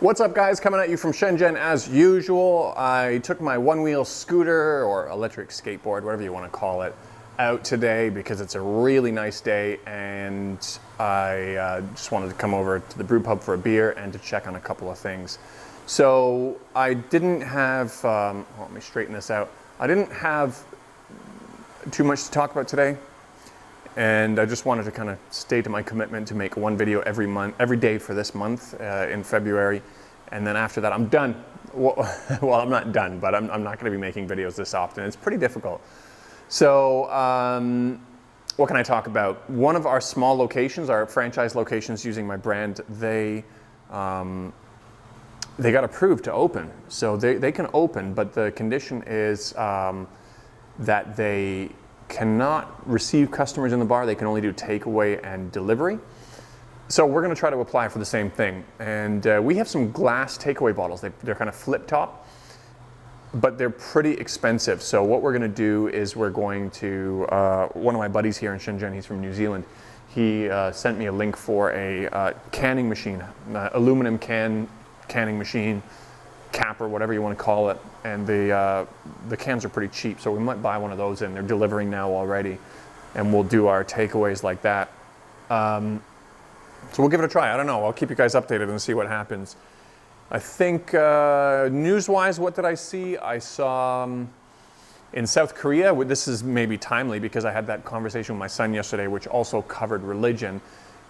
What's up, guys? Coming at you from Shenzhen as usual. I took my one-wheel scooter or electric skateboard, whatever you want to call it, out today because it's a really nice day, and I just wanted to come over to the brew pub for a beer and to check on a couple of things. So I didn't have, let me straighten this out. I didn't have too much to talk about today, and I just wanted to kind of stay to my commitment to make one video every day for this month in February, and then after that I'm done. Well, I'm not done, but I'm not going to be making videos this often. It's pretty difficult. So what can I talk about? One of our small locations, our franchise locations using my brand, they got approved to open. So they can open, but the condition is that they cannot receive customers in the bar. They can only do takeaway and delivery. So we're going to try to apply for the same thing. And we have some glass takeaway bottles. They're kind of flip top, but they're pretty expensive. So what we're going to do is we're going to, one of my buddies here in Shenzhen, he's from New Zealand, he sent me a link for a canning machine, aluminum canning machine, cap or whatever you want to call it, and the cans are pretty cheap, so we might buy one of those, and they're delivering now already, and we'll do our takeaways like that. So we'll give it a try. I don't know, I'll keep you guys updated and see what happens. I think news-wise, what did I see? I saw in South Korea, this is maybe timely because I had that conversation with my son yesterday, which also covered religion.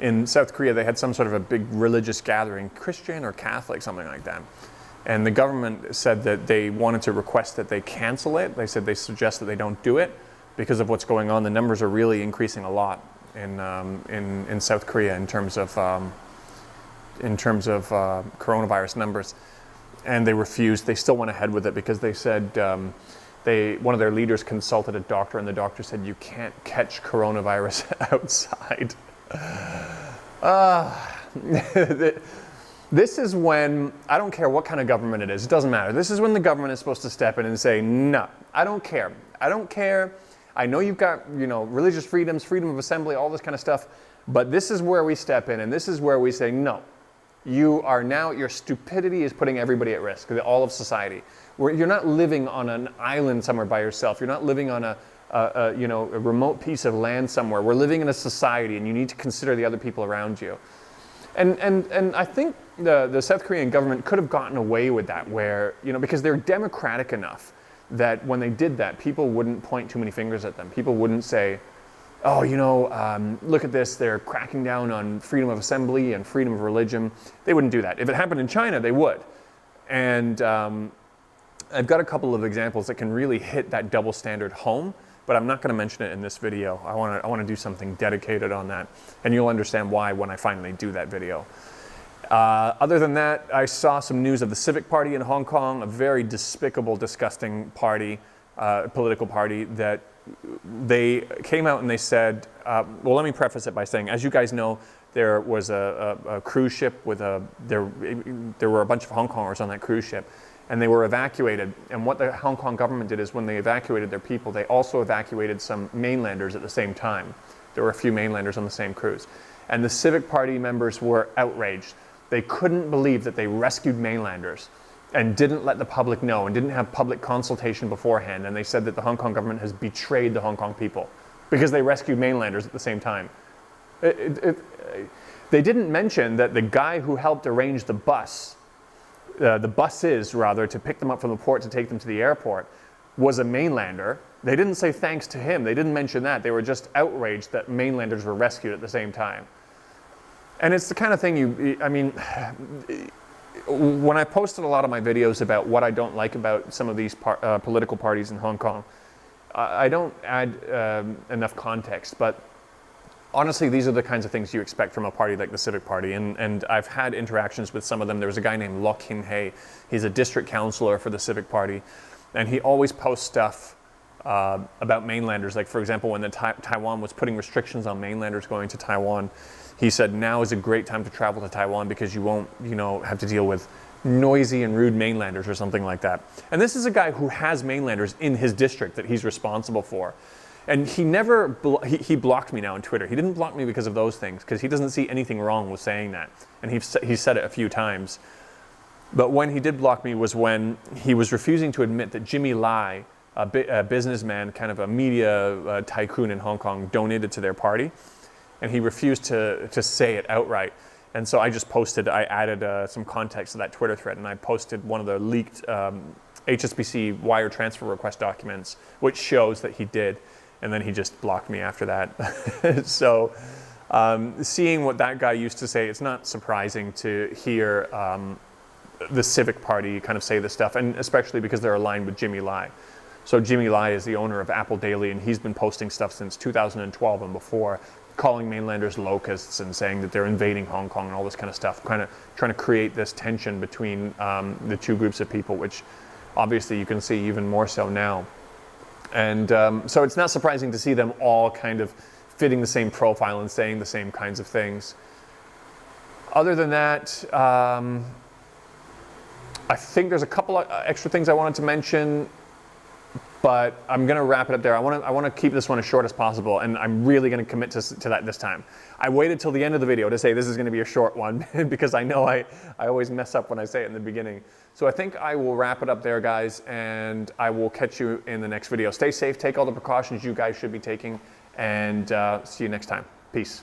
In South Korea, they had some sort of a big religious gathering, Christian or Catholic, something like that. And the government said that they wanted to request that they cancel it. They said they suggest that they don't do it because of what's going on. The numbers are really increasing a lot in South Korea in terms of coronavirus numbers. And they refused. They still went ahead with it because they said one of their leaders consulted a doctor, and the doctor said you can't catch coronavirus outside. This is when, I don't care what kind of government it is, it doesn't matter. This is when the government is supposed to step in and say, no, I don't care. I don't care. I know you've got, religious freedoms, freedom of assembly, all this kind of stuff, but this is where we step in, and this is where we say, no, your stupidity is putting everybody at risk, all of society. You're not living on an island somewhere by yourself. You're not living on a remote piece of land somewhere. We're living in a society, and you need to consider the other people around you. And I think the South Korean government could have gotten away with that, where, because they're democratic enough that when they did that, people wouldn't point too many fingers at them. People wouldn't say, oh, look at this, they're cracking down on freedom of assembly and freedom of religion. They wouldn't do that. If it happened in China, they would. And I've got a couple of examples that can really hit that double standard home, but I'm not going to mention it in this video. I want to do something dedicated on that, and you'll understand why when I finally do that video. Other than that, I saw some news of the Civic Party in Hong Kong, a very despicable, disgusting party, political party, that they came out and they said, well, let me preface it by saying, as you guys know, there was a cruise ship with there were a bunch of Hong Kongers on that cruise ship, and they were evacuated. And what the Hong Kong government did is when they evacuated their people, they also evacuated some mainlanders at the same time. There were a few mainlanders on the same cruise. And the Civic Party members were outraged. They couldn't believe that they rescued mainlanders and didn't let the public know and didn't have public consultation beforehand. And they said that the Hong Kong government has betrayed the Hong Kong people because they rescued mainlanders at the same time. They didn't mention that the guy who helped arrange the buses to pick them up from the port to take them to the airport was a mainlander. They didn't say thanks to him. They didn't mention that. They were just outraged that mainlanders were rescued at the same time. And it's the kind of thing when I posted a lot of my videos about what I don't like about some of these political parties in Hong Kong, I don't add enough context, but honestly, these are the kinds of things you expect from a party like the Civic Party, and I've had interactions with some of them. There was a guy named Lock Hin Hei. He's a district councillor for the Civic Party, and he always posts stuff about mainlanders. Like, for example, when Taiwan was putting restrictions on mainlanders going to Taiwan, he said now is a great time to travel to Taiwan because you won't, have to deal with noisy and rude mainlanders or something like that. And this is a guy who has mainlanders in his district that he's responsible for. And he never, he blocked me now on Twitter. He didn't block me because of those things, because he doesn't see anything wrong with saying that. And he's said it a few times. But when he did block me was when he was refusing to admit that Jimmy Lai, a businessman, kind of a media tycoon in Hong Kong, donated to their party. And he refused to say it outright. And so I just posted, I added some context to that Twitter thread, and I posted one of the leaked HSBC wire transfer request documents, which shows that he did. And then he just blocked me after that. So seeing what that guy used to say, it's not surprising to hear the Civic Party kind of say this stuff, and especially because they're aligned with Jimmy Lai. So Jimmy Lai is the owner of Apple Daily, and he's been posting stuff since 2012 and before, calling mainlanders locusts and saying that they're invading Hong Kong and all this kind of stuff, kind of trying to create this tension between the two groups of people, which obviously you can see even more so now. And so it's not surprising to see them all kind of fitting the same profile and saying the same kinds of things. Other than that, I think there's a couple of extra things I wanted to mention, but I'm going to wrap it up there. I want to keep this one as short as possible, and I'm really going to commit to that this time. I waited till the end of the video to say this is going to be a short one because I know I always mess up when I say it in the beginning. So I think I will wrap it up there, guys, and I will catch you in the next video. Stay safe, take all the precautions you guys should be taking, and see you next time. Peace.